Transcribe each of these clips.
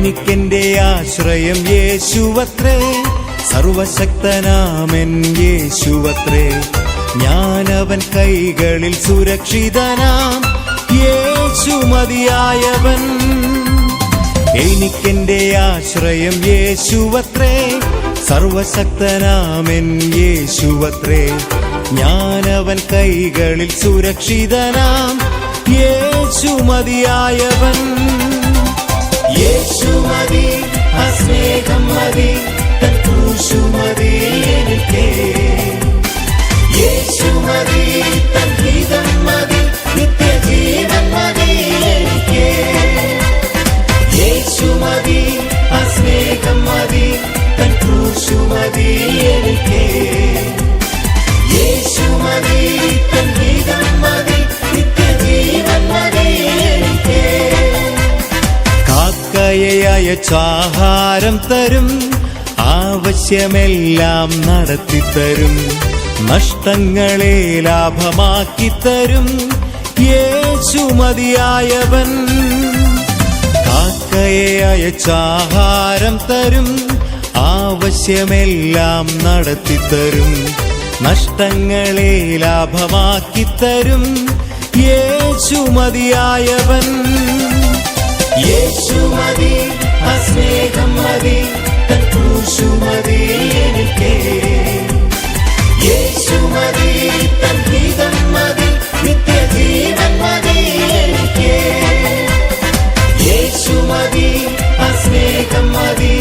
എനിക്കെന്റെ ആശ്രയം യേശുവത്രേ, സർവശക്തനാമൻ യേശുവത്രേ. ഞാനവൻ കൈകളിൽ സുരക്ഷിതനാം, യേശു മതിയായവൻ. എനിക്കെന്റെ ആശ്രയം യേശുവത്രേ, സർവശക്തനാമൻ യേശുവത്രേ. ഞാനവൻ കൈകളിൽ സുരക്ഷിതനാം, യേശു മതിയായവൻ. യേശു മതി, സ്നേഹം മതി, തൻ ക്രൂശു മതി എനിക്ക്. യേശു മതി, തൻ ഹിതം മതി, നിത്യജീവൻ മതി എനിക്ക്. യേശു മതി, സ്നേഹം മതി, തൻ ക്രൂശു മതി എനിക്ക്. യേശു മതി, തൻ ഹിതം മതി, നിത്യജീവൻ മതി എനിക്ക്. കാക്കയെ അയച്ചാഹാരം തരും, ആവശ്യമെല്ലാം നടത്തിത്തരും, നഷ്ടങ്ങളെ ലാഭമാക്കിത്തരും, യേശു മതിയായവൻ. കാക്കയെ അയച്ചാഹാരം തരും, ആവശ്യമെല്ലാം നടത്തിത്തരും, നഷ്ടങ്ങളെ ലാഭമാക്കിത്തരും, യേശു മതിയായവൻ. യേശു മതി, സ്നേഹം മതി, തൻ ക്രൂശു മതി എനിക്ക്. യേശു മതി, തൻ ഹിതം മതി, നിത്യജീവൻ മതി എനിക്ക്. യേശു മതി, സ്നേഹം മതി,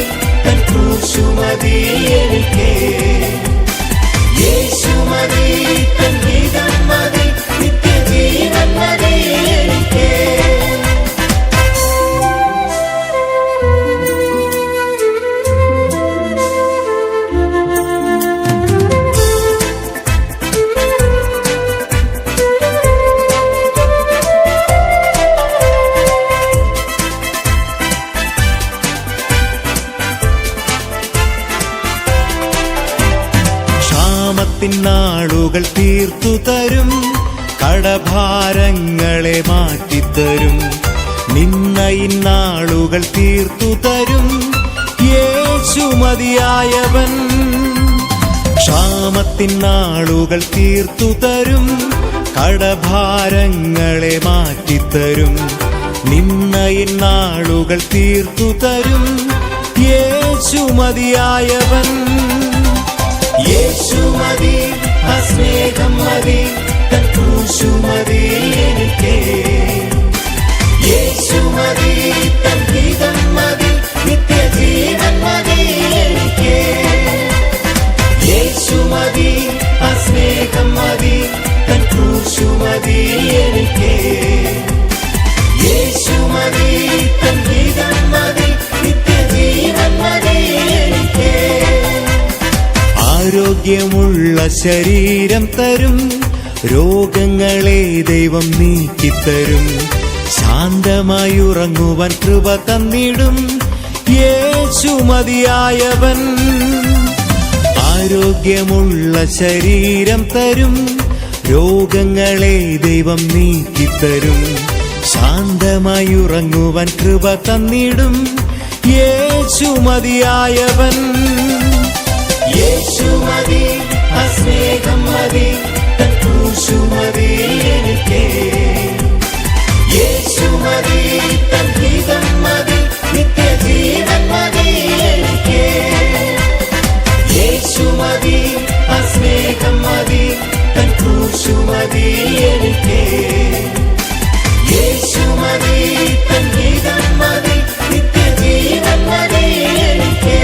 തൻ ക്രൂശു മതി എനിക്ക്. യേശു മതി, തൻ ഹിതം മതി, നിത്യജീവൻ മതി എനിക്ക്. നാളുകൾ തീർത്തു തരും, കടഭാരങ്ങളെ മാറ്റിത്തരും, നിന്നയിന്നാളുകൾ തീർത്തു തരും, യേശു മതിയായവൻ. ക്ഷാമത്തിൻ നാളുകൾ തീർത്തു തരും, കടഭാരങ്ങളെ മാറ്റിത്തരും, നിന്നയിന്നാളുകൾ തീർത്തു തരും, യേശു മതിയായവൻ. യേശു മതി, സ്നേഹം മതി, തൻ ക്രൂശു മതി എനിക്ക്. യേശു മതി, തൻ ഹിതം മതി, നിത്യജീവൻ മതി എനിക്ക്. യേശു മതി, സ്നേഹം മതി, തൻ ക്രൂശു മതി എനിക്ക്. യേശു മതി, തൻ ഹിതം മതി, നിത്യജീവൻ മതി എനിക്ക്. ആരോഗ്യമുള്ള ശരീരം തരും, രോഗങ്ങളെ ദൈവം നീക്കിത്തരും, ശാന്തമായി ഉറങ്ങുവാൻ കൃപ തന്നിടും, യേശു മതിയായവൻ. ആരോഗ്യമുള്ള ശരീരം തരും, രോഗങ്ങളെ ദൈവം നീക്കിത്തരും, ശാന്തമായി ഉറങ്ങുവാൻ കൃപ തന്നിടും, യേശു മതിയായവൻ. യേശു മതി, സ്നേഹം മതി, തൻ ക്രൂശു മതി എനിക്ക്. യേശു മതി, തൻ ഹിതം മതി, നിത്യജീവൻ മതി എനിക്ക്. യേശു മതി, സ്നേഹം മതി, തൻ ക്രൂശു മതി എനിക്ക്. യേശു മതി, തൻ ഹിതം മതി, നിത്യജീവൻ മതി എനിക്ക്.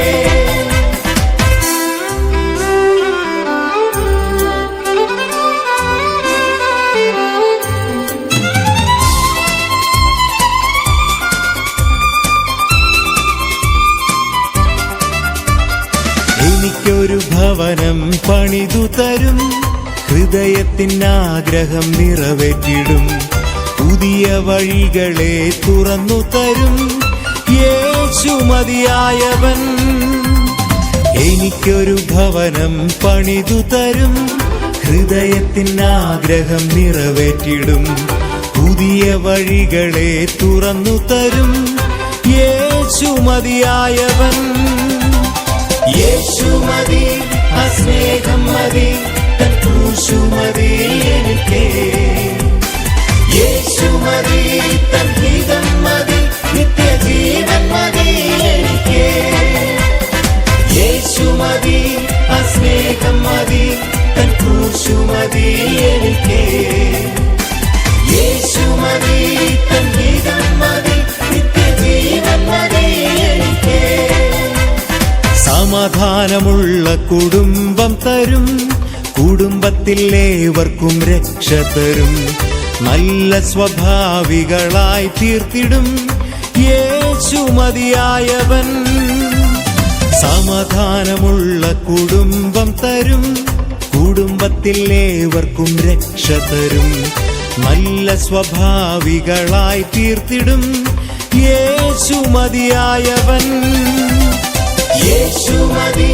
എനിക്കൊരു ഭവനം പണിതു തരും, ഹൃദയത്തിനാഗ്രഹം നിറവേറ്റിടും, പുതിയ വഴികളെ തുറന്നു തരും, യേശു മതിയായവൻ. എനിക്കൊരു ഭവനം പണിതു തരും, ഹൃദയത്തിനാഗ്രഹം നിറവേറ്റിടും, പുതിയ വഴികളെ തുറന്നു തരും, യേശു മതിയായവൻ. യേശു മതി, ആ സ്നേഹം മതി, തൻ ക്രൂശു മതി എനിക്ക്. യേശു മതി, തൻ ഹിതം മതി, നിത്യജീവൻ മതി എനിക്ക്. യേശു മതി, ആ സ്നേഹം മതി, തൻ ക്രൂശു മതി എനിക്ക്. യേശു മതി, തൻ ഹിതം മതി, നിത്യജീവൻ മതി എനിക്ക്. സമാധാനമുള്ള കുടുംബം തരും, കുടുംബത്തിൽ ഏവർക്കും രക്ഷ തരും, നല്ല സ്വഭാവികളായി തീർത്തിടും യേശു മതിയായവൻ. സമാധാനമുള്ള കുടുംബം തരും, കുടുംബത്തിൽ ഏവർക്കും രക്ഷ തരും, നല്ല സ്വഭാവികളായി തീർത്തിടും യേശു മതിയായവൻ. യേശു മതി,